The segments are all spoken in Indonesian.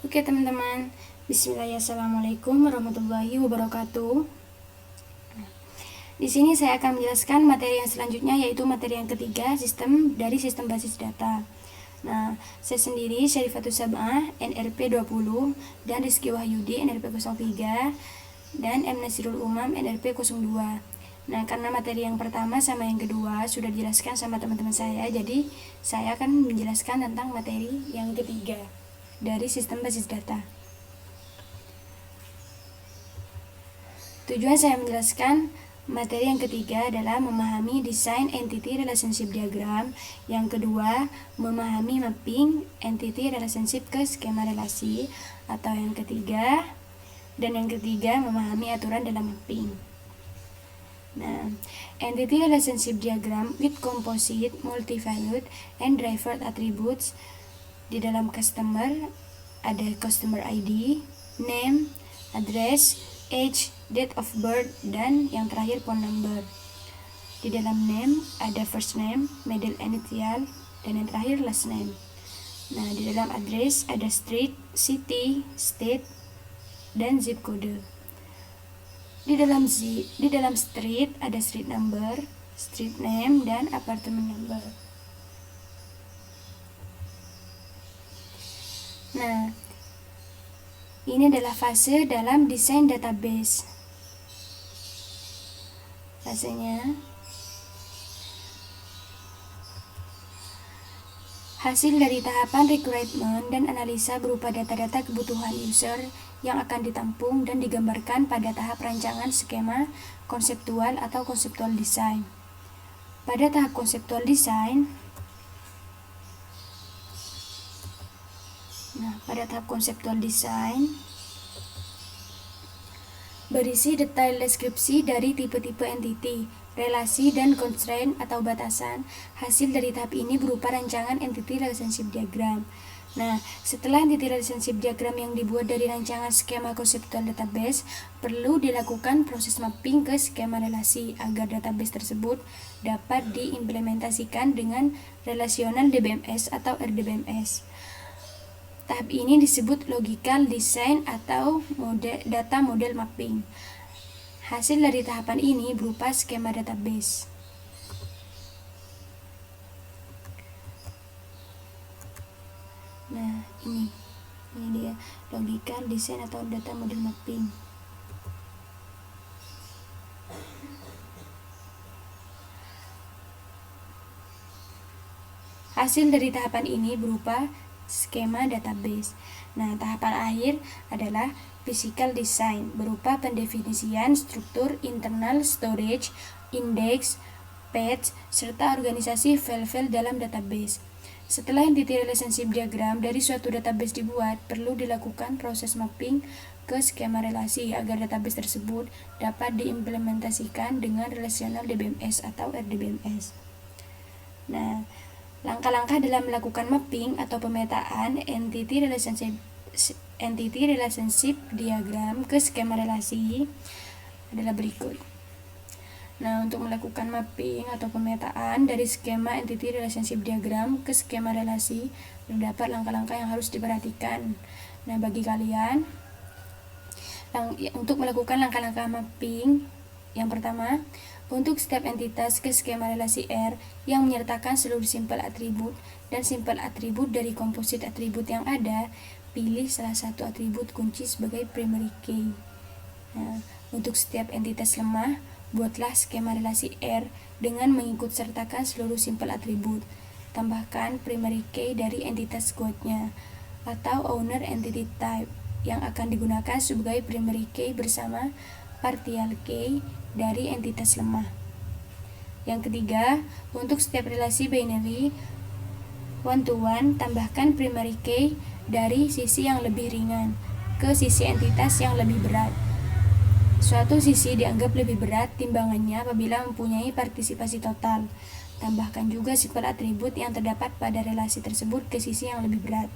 Oke teman-teman, bismillahirrahmanirrahim. Assalamualaikum warahmatullahi wabarakatuh. Di sini saya akan menjelaskan materi yang selanjutnya, yaitu materi yang ketiga, sistem basis data. Nah, saya sendiri Syarifatus Sab'ah, NRP 20, dan Rizky Wahyudi, NRP 03, dan M. Nasirul Umam, NRP 02. Nah, karena materi yang pertama sama yang kedua sudah dijelaskan sama teman-teman saya, jadi saya akan menjelaskan tentang materi yang ketiga dari sistem basis data. Tujuan saya menjelaskan materi yang ketiga adalah memahami desain entity relationship diagram, yang kedua memahami mapping entity relationship ke skema relasi, atau yang ketiga memahami aturan dalam mapping. Nah, entity relationship diagram with composite, multi-valued, and derived attributes. Di dalam customer ada customer ID, name, address, age, date of birth, dan yang terakhir phone number. Di dalam name ada first name, middle initial, dan yang terakhir last name. Nah, di dalam address ada street, city, state, dan zip code. Di dalam street ada street number, street name, dan apartment number. Nah, ini adalah fase dalam desain database. Fasenya hasil dari tahapan recruitment dan analisa berupa data-data kebutuhan user yang akan ditampung dan digambarkan pada tahap rancangan skema konseptual atau konseptual design. Pada tahap konseptual design, berisi detail deskripsi dari tipe-tipe entity, relasi, dan constraint atau batasan. Hasil dari tahap ini berupa rancangan entity relationship diagram. Nah, setelah entity relationship diagram yang dibuat dari rancangan skema konseptual database, perlu dilakukan proses mapping ke skema relasi agar database tersebut dapat diimplementasikan dengan relational DBMS atau RDBMS. Tahap ini disebut logical design atau data model mapping. Hasil dari tahapan ini berupa skema database. Nah, ini dia logical design atau data model mapping. Hasil dari tahapan ini berupa skema database. Nah, tahapan akhir adalah physical design berupa pendefinisian struktur internal storage, index, page, serta organisasi file-file dalam database. Setelah entity relationship diagram dari suatu database dibuat, perlu dilakukan proses mapping ke skema relasi agar database tersebut dapat diimplementasikan dengan relational DBMS atau RDBMS. Nah, langkah-langkah dalam melakukan mapping atau pemetaan entity relationship diagram ke skema relasi adalah berikut. Nah, untuk melakukan mapping atau pemetaan dari skema entity relationship diagram ke skema relasi, terdapat langkah-langkah yang harus diperhatikan. Nah, bagi kalian untuk melakukan langkah-langkah mapping, yang pertama, untuk setiap entitas ke skema relasi R yang menyertakan seluruh simpel atribut dan simpel atribut dari komposit atribut yang ada, pilih salah satu atribut kunci sebagai primary key. Nah, untuk setiap entitas lemah, buatlah skema relasi R dengan mengikut sertakan seluruh simpel atribut. Tambahkan primary key dari entitas quote-nya atau owner entity type yang akan digunakan sebagai primary key bersama partial key dari entitas lemah. Yang ketiga, untuk setiap relasi binary one-to-one, tambahkan primary key dari sisi yang lebih ringan ke sisi entitas yang lebih berat. Suatu sisi dianggap lebih berat timbangannya apabila mempunyai partisipasi total. Tambahkan juga simpel atribut yang terdapat pada relasi tersebut ke sisi yang lebih berat.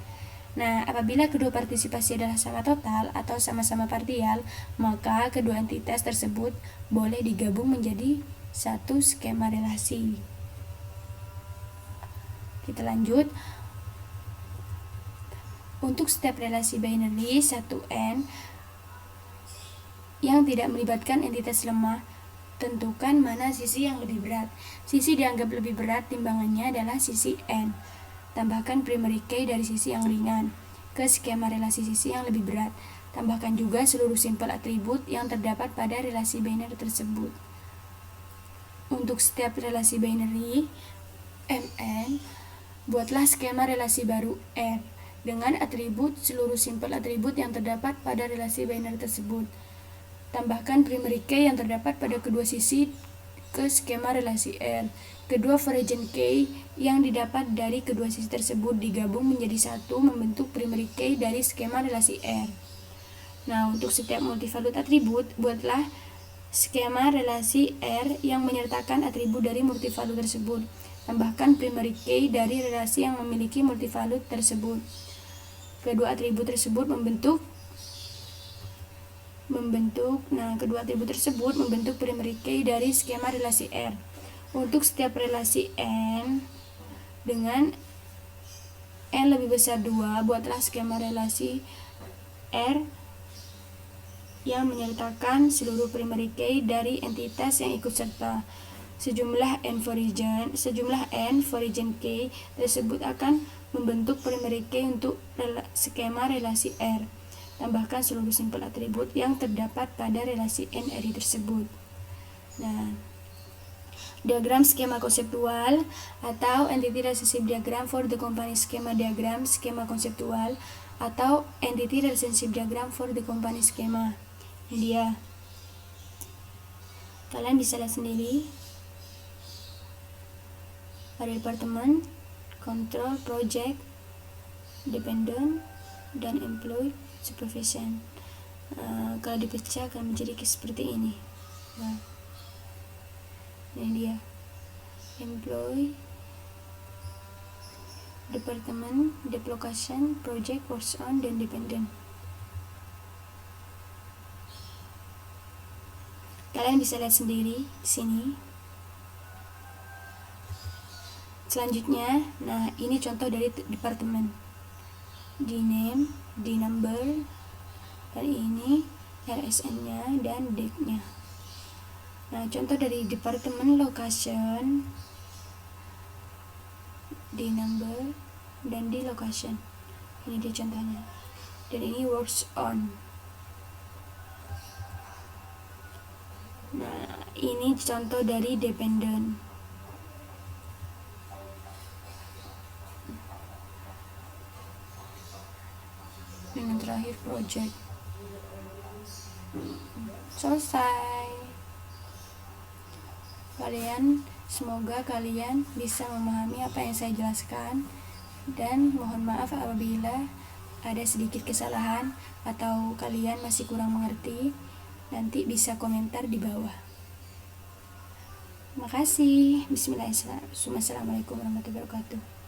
Nah, apabila kedua partisipasi adalah sama total atau sama-sama partial, maka kedua entitas tersebut boleh digabung menjadi satu skema relasi. Kita lanjut. Untuk step relasi binary 1N yang tidak melibatkan entitas lemah, tentukan mana sisi yang lebih berat. Sisi dianggap lebih berat timbangannya adalah sisi N. Tambahkan primary key dari sisi yang ringan ke skema relasi sisi yang lebih berat. Tambahkan juga seluruh simpel atribut yang terdapat pada relasi binary tersebut. Untuk step relasi binary Mn, buatlah skema relasi baru R dengan atribut seluruh simpel atribut yang terdapat pada relasi binary tersebut. Tambahkan primary key yang terdapat pada kedua sisi ke skema relasi R. Kedua variant key yang didapat dari kedua sisi tersebut digabung menjadi satu membentuk primary key dari skema relasi R. Nah, untuk setiap multivalued atribut, buatlah skema relasi R yang menyertakan atribut dari multivalued tersebut. Tambahkan primary key dari relasi yang memiliki multivalued tersebut. Kedua atribut tersebut membentuk primary key dari skema relasi R. Untuk setiap relasi N dengan N lebih besar 2, buatlah skema relasi R yang menyertakan seluruh primary key dari entitas yang ikut serta. Sejumlah N variant key tersebut akan membentuk primary key untuk skema relasi R. Tambahkan seluruh simpel atribut yang terdapat pada relasi NRI tersebut. Nah, diagram skema konseptual atau entity relationship diagram for the company schema diagram skema konseptual atau entity relationship diagram for the company schema. Ini dia. Kalian bisa lihat sendiri. Ada departemen, control, project, dependent, dan employee supervision. Kalau dipecah akan menjadi seperti ini. Nah, ini dia employee, department, deplocation, project, works on, dan dependent. Kalian bisa lihat sendiri di sini. Selanjutnya, nah ini contoh dari departemen. Di name, di number, dan ini RSN-nya dan date-nya. Nah, contoh dari departemen location, di number, dan di location. Ini dia contohnya. Dan ini works on. Nah, ini contoh dari dependent. Dan yang terakhir project. Selesai. Semoga kalian bisa memahami apa yang saya jelaskan, dan mohon maaf apabila ada sedikit kesalahan atau kalian masih kurang mengerti. Nanti bisa komentar di bawah. Terima kasih. Bismillahirrahmanirrahim. Assalamualaikum warahmatullahi wabarakatuh.